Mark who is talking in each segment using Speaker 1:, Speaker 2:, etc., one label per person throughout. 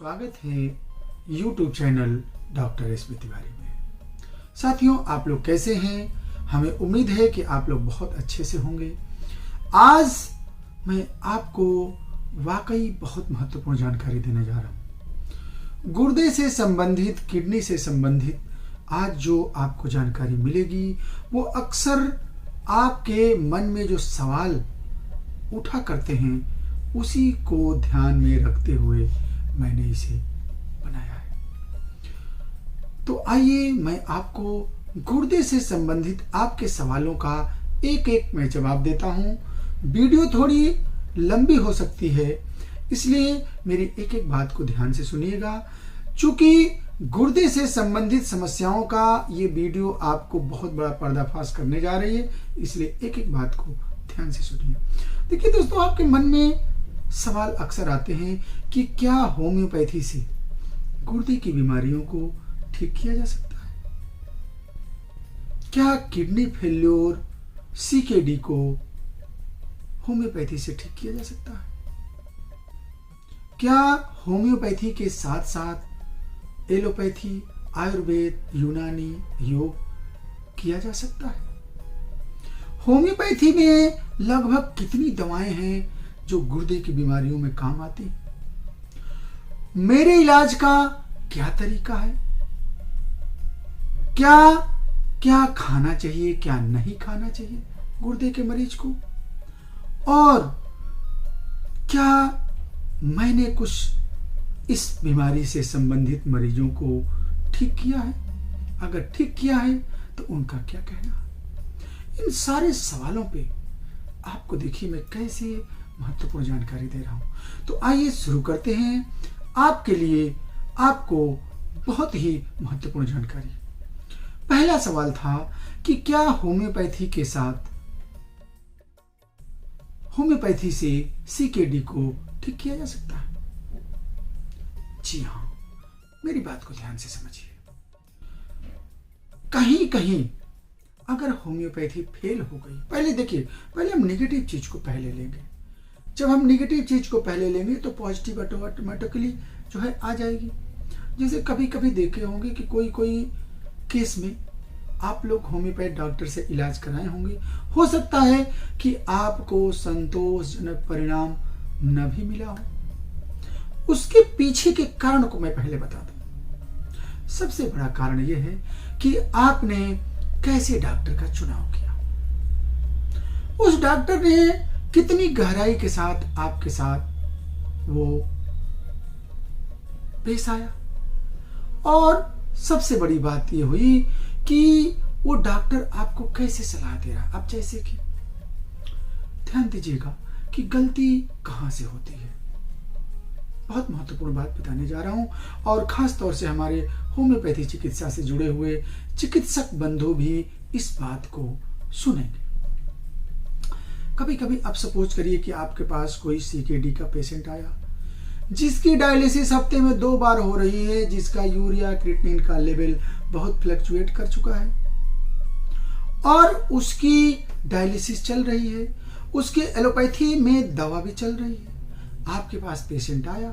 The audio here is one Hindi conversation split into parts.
Speaker 1: स्वागत है YouTube channel doctor S B Tiwari में। साथियों, आप लोग कैसे हैं? हमें उम्मीद है कि आप लोग बहुत अच्छे से होंगे। आज मैं आपको वाकई बहुत महत्वपूर्ण जानकारी देने जा रहा हूँ। गुर्दे से संबंधित, किडनी से संबंधित आज जो आपको जानकारी मिलेगी वो अक्सर आपके मन में जो सवाल उठा करते हैं उसी को ध्यान में रखते हुए मैंने इसे बनाया है। तो आइए मैं आपको गुर्दे से संबंधित आपके सवालों का एक एक मैं जवाब देता हूं। वीडियो थोड़ी लंबी हो सकती है, इसलिए मेरी एक एक बात को ध्यान से सुनिएगा। चूंकि गुर्दे से संबंधित समस्याओं का ये वीडियो आपको बहुत बड़ा पर्दाफाश करने जा रही है, इसलिए एक एक बात को ध्यान से सुनिए। देखिए दोस्तों, आपके मन में सवाल अक्सर आते हैं कि क्या होम्योपैथी से गुर्दे की बीमारियों को ठीक किया जा सकता है? क्या किडनी फेल्योर, CKD को होम्योपैथी से ठीक किया जा सकता है? क्या होम्योपैथी के साथ साथ एलोपैथी, आयुर्वेद, यूनानी, योग किया जा सकता है? होम्योपैथी में लगभग कितनी दवाएं हैं जो गुर्दे की बीमारियों में काम आती? मेरे इलाज का क्या तरीका है? क्या खाना चाहिए, क्या नहीं खाना चाहिए गुर्दे के मरीज को? और क्या मैंने कुछ इस बीमारी से संबंधित मरीजों को ठीक किया है? अगर ठीक किया है तो उनका क्या कहना? इन सारे सवालों पे आपको देखिए मैं कैसे महत्वपूर्ण जानकारी दे रहा हूं। तो आइए शुरू करते हैं आपके लिए, आपको बहुत ही महत्वपूर्ण जानकारी। पहला सवाल था कि क्या होम्योपैथी से CKD को ठीक किया जा सकता है? जी हां, मेरी बात को ध्यान से समझिए। कहीं कहीं अगर होम्योपैथी फेल हो गई, पहले हम नेगेटिव चीज को पहले लेंगे। जब हम नेगेटिव चीज को पहले लेंगे तो पॉजिटिव ऑटोमेटिकली जो है आ जाएगी। जैसे कभी कभी देखे होंगे कि कोई केस में आप लोग होम्योपैथ डॉक्टर से इलाज कराए होंगे, हो सकता है कि आपको संतोषजनक परिणाम न भी मिला हो। उसके पीछे के कारण को मैं पहले बता दूं। सबसे बड़ा कारण यह है कि आपने कैसे डॉक्टर का चुनाव किया, उस डॉक्टर ने कितनी गहराई के साथ आपके साथ वो पेश आया, और सबसे बड़ी बात ये हुई कि वो डॉक्टर आपको कैसे सलाह दे रहा। अब जैसे कि ध्यान दीजिएगा कि गलती कहां से होती है। बहुत महत्वपूर्ण बात बताने जा रहा हूं, और खास तौर से हमारे होम्योपैथी चिकित्सा से जुड़े हुए चिकित्सक बंधु भी इस बात को सुनेंगे। कभी कभी आप सपोज करिए कि आपके पास कोई CKD का पेशेंट आया जिसकी डायलिसिस हफ्ते में 2 बार हो रही है, जिसका यूरिया क्रिएटिनिन का लेवल बहुत फ्लक्चुएट कर चुका है, और उसकी डायलिसिस चल रही है, उसके एलोपैथी में दवा भी चल रही है। आपके पास पेशेंट आया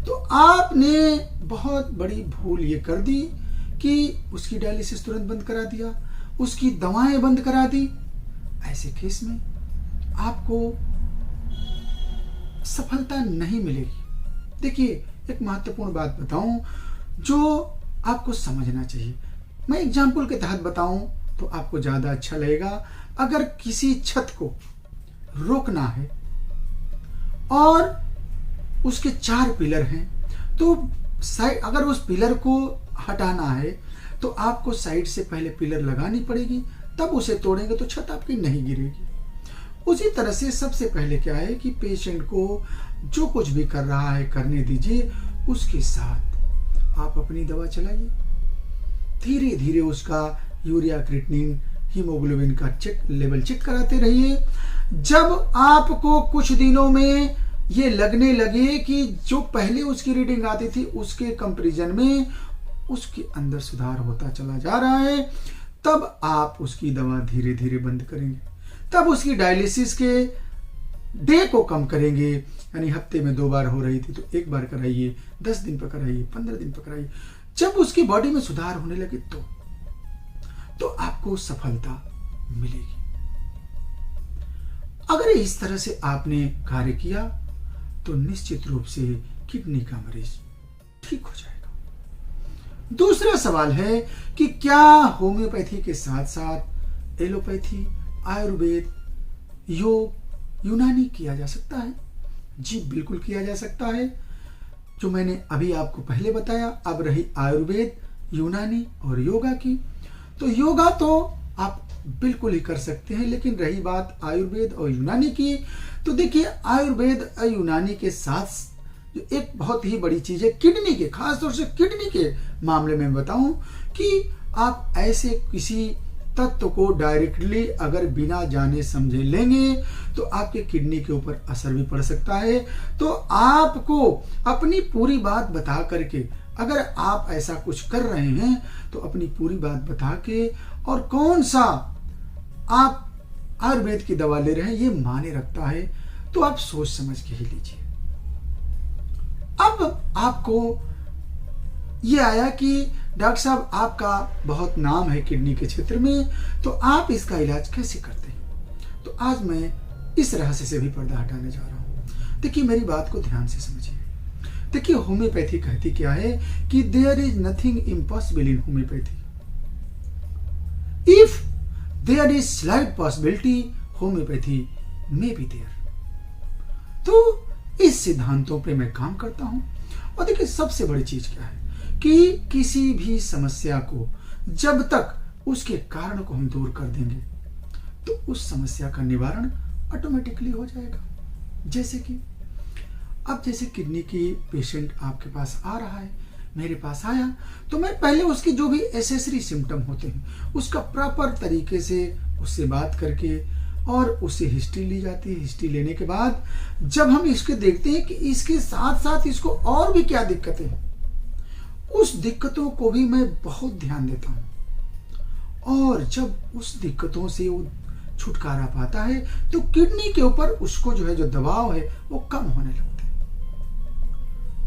Speaker 1: तो आपने बहुत बड़ी भूल ये कर दी कि उसकी डायलिसिस तुरंत बंद करा दिया, उसकी दवाएं बंद करा दी। ऐसे केस में आपको सफलता नहीं मिलेगी। देखिए, एक महत्वपूर्ण बात बताऊं जो आपको समझना चाहिए। मैं एग्जाम्पल के तहत बताऊं तो आपको ज्यादा अच्छा लगेगा। अगर किसी छत को रोकना है और उसके 4 पिलर हैं, तो अगर उस पिलर को हटाना है तो आपको साइड से पहले पिलर लगानी पड़ेगी, तब उसे तोड़ेंगे तो छत आपकी नहीं गिरेगी। उसी तरह से सबसे पहले क्या है कि पेशेंट को जो कुछ भी कर रहा है करने दीजिए, उसके साथ आप अपनी दवा चलाइए। धीरे धीरे उसका यूरिया क्रिएटिनिन, हीमोग्लोबिन का लेवल चेक कराते रहिए। जब आपको कुछ दिनों में ये लगने लगे कि जो पहले उसकी रीडिंग आती थी उसके कंपैरिजन में उसके अंदर सुधार होता चला जा रहा है, तब आप उसकी दवा धीरे धीरे बंद करेंगे। तब उसकी डायलिसिस के डे को कम करेंगे, यानी हफ्ते में 2 बार हो रही थी तो 1 बार कराइए, 10 दिन पर कराइए, 15 दिन पर कराइए। जब उसकी बॉडी में सुधार होने लगे तो आपको सफलता मिलेगी। अगर इस तरह से आपने कार्य किया तो निश्चित रूप से किडनी का मरीज ठीक हो जाएगा। दूसरा सवाल है कि क्या होम्योपैथी के साथ साथ एलोपैथी, आयुर्वेद, योग, यूनानी किया जा सकता है? जी बिल्कुल किया जा सकता है। जो मैंने अभी आपको पहले बताया, अब रही आयुर्वेद, यूनानी और योगा की। तो योगा तो आप बिल्कुल ही कर सकते हैं, लेकिन रही बात आयुर्वेद और यूनानी की, तो देखिए आयुर्वेद और यूनानी के साथ जो एक बहुत ही बड़ी चीज है किडनी के, खासतौर से किडनी के मामले में बताऊं कि आप ऐसे किसी तत्व को डायरेक्टली अगर बिना जाने समझे लेंगे तो आपके किडनी के ऊपर असर भी पड़ सकता है। तो आपको अपनी पूरी बात बता करके, अगर आप ऐसा कुछ कर रहे हैं तो अपनी पूरी बात बता के, और कौन सा आप आयुर्वेद की दवा ले रहे हैं ये माने रखता है, तो आप सोच समझ के ही लीजिए। अब आपको ये आया कि डॉक्टर साहब आपका बहुत नाम है किडनी के क्षेत्र में, तो आप इसका इलाज कैसे करते हैं? तो आज मैं इस रहस्य से भी पर्दा हटाने जा रहा हूं। देखिए मेरी बात को ध्यान से समझिए। देखिए होम्योपैथी कहती क्या है कि there is nothing impossible in homeopathy, if there is slight possibility homeopathy may be there. तो इस सिद्धांतों पे मैं काम करता हूं। और देखिए सबसे बड़ी चीज क्या है कि किसी भी समस्या को जब तक उसके कारण को हम दूर कर देंगे तो उस समस्या का निवारण ऑटोमेटिकली हो जाएगा। जैसे कि अब जैसे किडनी की पेशेंट आपके पास आ रहा है, मेरे पास आया, तो मैं पहले उसकी जो भी एसेसरी सिम्टम होते हैं उसका प्रॉपर तरीके से उससे बात करके और उससे हिस्ट्री ली जाती है। हिस्ट्री लेने के बाद जब हम इसके देखते हैं कि इसके साथ साथ इसको और भी क्या दिक्कतें हैं, उस दिक्कतों को भी मैं बहुत ध्यान देता हूं। और जब उस दिक्कतों से वो छुटकारा पाता है तो किडनी के ऊपर उसको जो है जो दबाव है वो कम होने लगता है।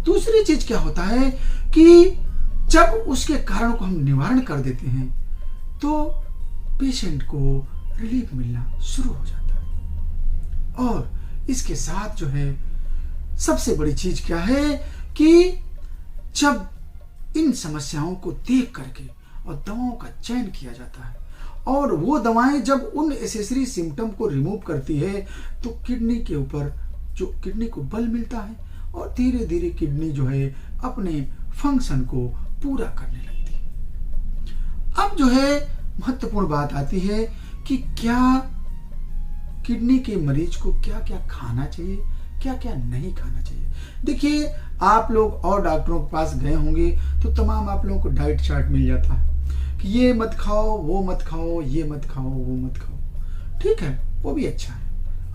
Speaker 1: दूसरी चीज क्या होता है कि जब उसके कारण को हम निवारण कर देते हैं तो पेशेंट को रिलीफ मिलना शुरू हो जाता है। और इसके साथ जो है सबसे बड़ी चीज क्या है कि जब इन समस्याओं को देख करके और दवाओं का चयन किया जाता है और वो दवाएं जब उन एसेसरी सिम्टम को रिमूव करती है तो किडनी के ऊपर जो किडनी को बल मिलता है और धीरे धीरे किडनी जो है अपने फंक्शन को पूरा करने लगती है। अब जो है महत्वपूर्ण बात आती है कि क्या किडनी के मरीज को क्या क्या खाना चाहिए, क्या क्या नहीं खाना चाहिए। देखिए आप लोग और डॉक्टरों के पास गए होंगे तो तमाम आप लोगों को डाइट चार्ट मिल जाता है कि ये मत खाओ, वो मत खाओ, ये मत खाओ, वो मत खाओ। ठीक है, वो भी अच्छा है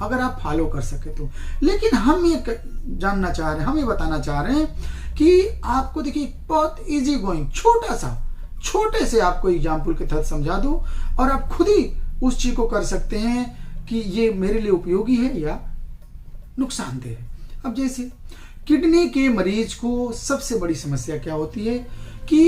Speaker 1: अगर आप फॉलो कर सके तो। लेकिन हम ये जानना चाह रहे हैं, हम ये बताना चाह रहे हैं कि आपको देखिए बहुत इजी गोइंग छोटे से आपको एग्जाम्पल के तहत समझा दूं और आप खुद ही उस चीज को कर सकते हैं कि ये मेरे लिए उपयोगी है या नुकसानदेह है। अब जैसे किडनी के मरीज को सबसे बड़ी समस्या क्या होती है कि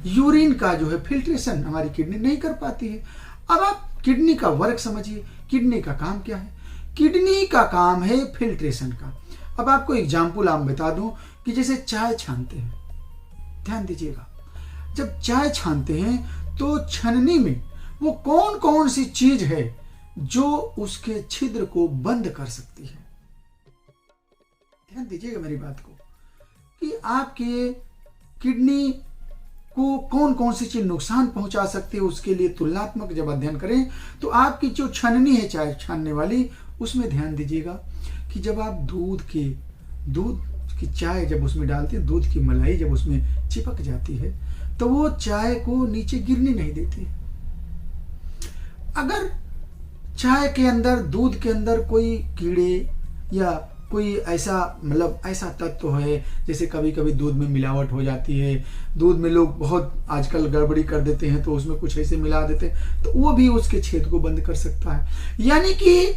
Speaker 1: यूरिन का जो है फिल्ट्रेशन हमारी किडनी नहीं कर पाती है। अब आप किडनी का वर्क समझिए, किडनी का काम क्या है? किडनी का काम है फिल्ट्रेशन का। अब आपको एग्जाम्पल आप बता दूं कि जैसे चाय छानते हैं, ध्यान दीजिएगा, जब चाय छानते हैं तो छननी में वो कौन कौन सी चीज है जो उसके छिद्र को बंद कर सकती है। ध्यान दीजिएगा मेरी बात को कि आपके किडनी को कौन कौन सी चीज नुकसान पहुंचा सकती है, उसके लिए तुलनात्मक जब अध्ययन करें तो आपकी जो छननी है चाय छानने वाली, उसमें ध्यान दीजिएगा कि जब आप दूध की चाय जब उसमें डालते हैं, दूध की मलाई जब उसमें चिपक जाती है तो वो चाय को नीचे गिरने नहीं देती। अगर चाय के अंदर, दूध के अंदर कोई कीड़े या कोई ऐसा मतलब ऐसा तत्व है, जैसे कभी कभी दूध में मिलावट हो जाती है, दूध में लोग बहुत आजकल गड़बड़ी कर देते हैं तो उसमें कुछ ऐसे मिला देते हैं, तो वो भी उसके छेद को बंद कर सकता है। यानी कि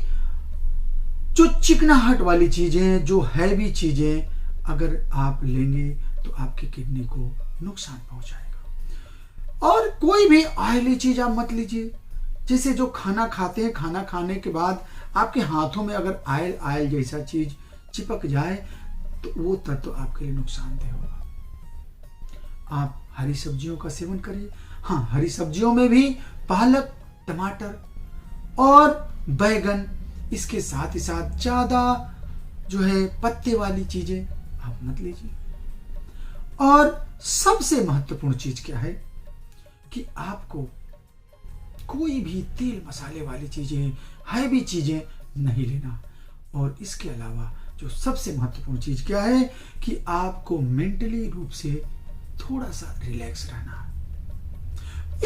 Speaker 1: जो चिकनाहट वाली चीजें, जो हैवी चीजें अगर आप लेंगे तो आपकी किडनी को नुकसान पहुंचाएगा। और कोई भी ऑयली चीज आप मत लीजिए। जैसे जो खाना खाते हैं, खाना खाने के बाद आपके हाथों में अगर आयल जैसा चीज चिपक जाए तो वो तत्व आपके लिए नुकसानदेह होगा। आप हरी सब्जियों का सेवन करिए। हाँ, हरी सब्जियों में भी पालक, टमाटर और बैगन, इसके साथ ही साथ ज्यादा जो है पत्ते वाली चीजें आप मत लीजिए। और सबसे महत्वपूर्ण चीज क्या है कि आपको कोई भी तेल मसाले वाली चीजें, हैवी चीजें नहीं लेना। और इसके अलावा जो सबसे महत्वपूर्ण चीज क्या है कि आपको मेंटली रूप से थोड़ा सा रिलैक्स रहना।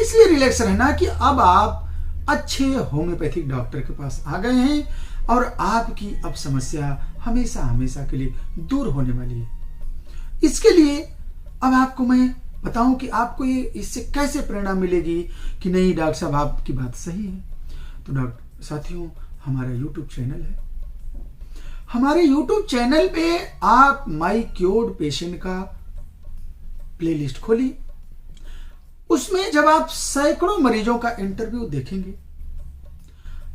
Speaker 1: इसलिए रिलैक्स रहना कि अब आप अच्छे होम्योपैथिक डॉक्टर के पास आ गए हैं और आपकी अब समस्या हमेशा हमेशा के लिए दूर होने वाली है। इसके लिए अब आपको मैं बताऊं कि आपको ये इससे कैसे प्रेरणा मिलेगी कि नहीं डॉक्टर साहब आपकी बात सही है। तो डॉक्टर साथियों, हमारा यूट्यूब चैनल है। हमारे यूट्यूब चैनल पे आप माई क्योर्ड पेशेंट का प्लेलिस्ट खोलिए। उसमें जब आप सैकड़ों मरीजों का इंटरव्यू देखेंगे,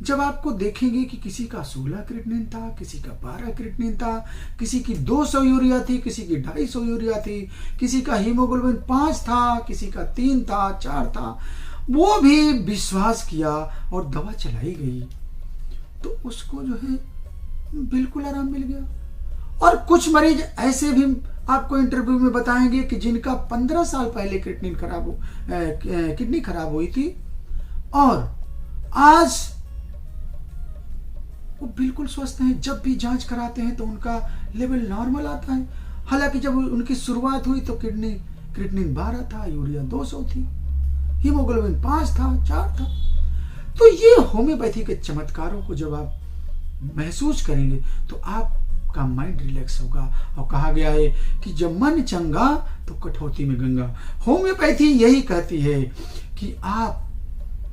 Speaker 1: जब आपको देखेंगे कि किसी का 16 क्रिएटिनिन था, किसी का 12 क्रिएटिनिन था, किसी की 200 यूरिया थी, किसी की 250 यूरिया थी, किसी का हीमोग्लोबिन 5 था, किसी का 3 था, 4 था, वो भी विश्वास किया और दवा चलाई गई तो उसको जो है बिल्कुल आराम मिल गया। और कुछ मरीज ऐसे भी आपको इंटरव्यू में बताएंगे कि जिनका 15 साल पहले किडनी खराब हुई थी और आज वो बिल्कुल स्वस्थ हैं। जब भी जांच कराते हैं तो उनका लेवल नॉर्मल आता है। हालांकि जब उनकी शुरुआत हुई तो क्रिएटिनिन 12 था, यूरिया 200 थी, हीमोग्लोबिन 5 था, 4 था। तो ये होम्योपैथी के चमत्कारों को जब आप महसूस करेंगे तो आपका माइंड रिलैक्स होगा। और कहा गया है कि जब मन चंगा तो कठौती में गंगा। होम्योपैथी यही कहती है कि आप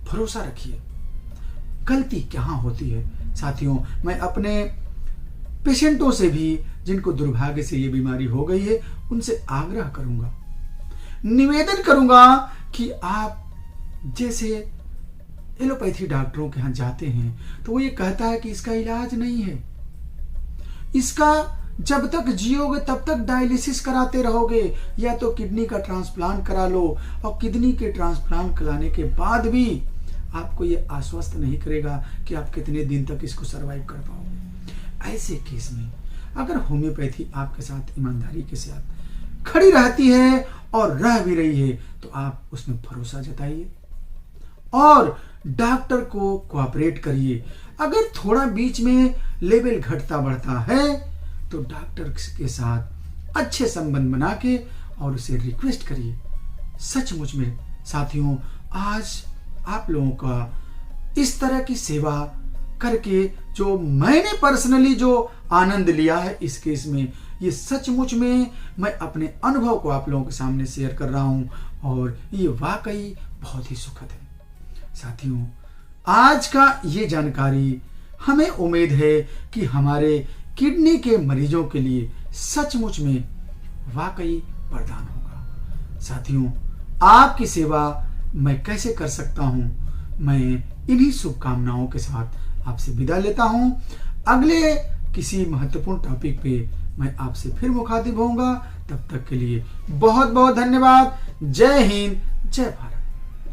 Speaker 1: भरोसा रखिए, गलती कहाँ होती है। साथियों, मैं अपने पेशेंटों से भी जिनको दुर्भाग्य से ये बीमारी हो गई है उनसे आग्रह करूंगा, निवेदन करूंगा कि आप जैसे एलोपैथी डॉक्टरों के यहाँ जाते हैं तो वो ये कहता है कि इसका इलाज नहीं है, इसका जब तक जियोगे तब तक डायलिसिस कराते रहोगे या तो किडनी का ट्रांसप्लांट करा लो। और किडनी के ट्रांसप्लांट कराने के बाद भी आपको ये आश्वस्त नहीं करेगा कि आप कितने दिन तक इसको सरवाइव कर पाओगे। ऐसे केस में अगर होम्योपैथी आपके साथ ईमानदारी के साथ खड़ी रहती है और रह भी रही है तो आप उसमें भरोसा जताइए और डॉक्टर को कोऑपरेट करिए। अगर थोड़ा बीच में लेवल घटता बढ़ता है तो डॉक्टर के साथ अच्छे संबंध बना के और उसे रिक्वेस्ट करिए। सचमुच में साथियों, आज आप लोगों का इस तरह की सेवा करके जो मैंने पर्सनली जो आनंद लिया है इस केस में, ये सचमुच में मैं अपने अनुभव को आप लोगों के सामने शेयर कर रहा हूं और ये वाकई बहुत ही सुखद है। साथियों, आज का ये जानकारी हमें उम्मीद है कि हमारे किडनी के मरीजों के लिए सचमुच में वाकई वरदान होगा। साथियों, आपकी सेवा मैं कैसे कर सकता हूं, मैं इन्हीं शुभकामनाओं के साथ आपसे विदा लेता हूं। अगले किसी महत्वपूर्ण टॉपिक पे मैं आपसे फिर मुखातिब होऊंगा। तब तक के लिए बहुत बहुत धन्यवाद। जय हिंद, जय भारत।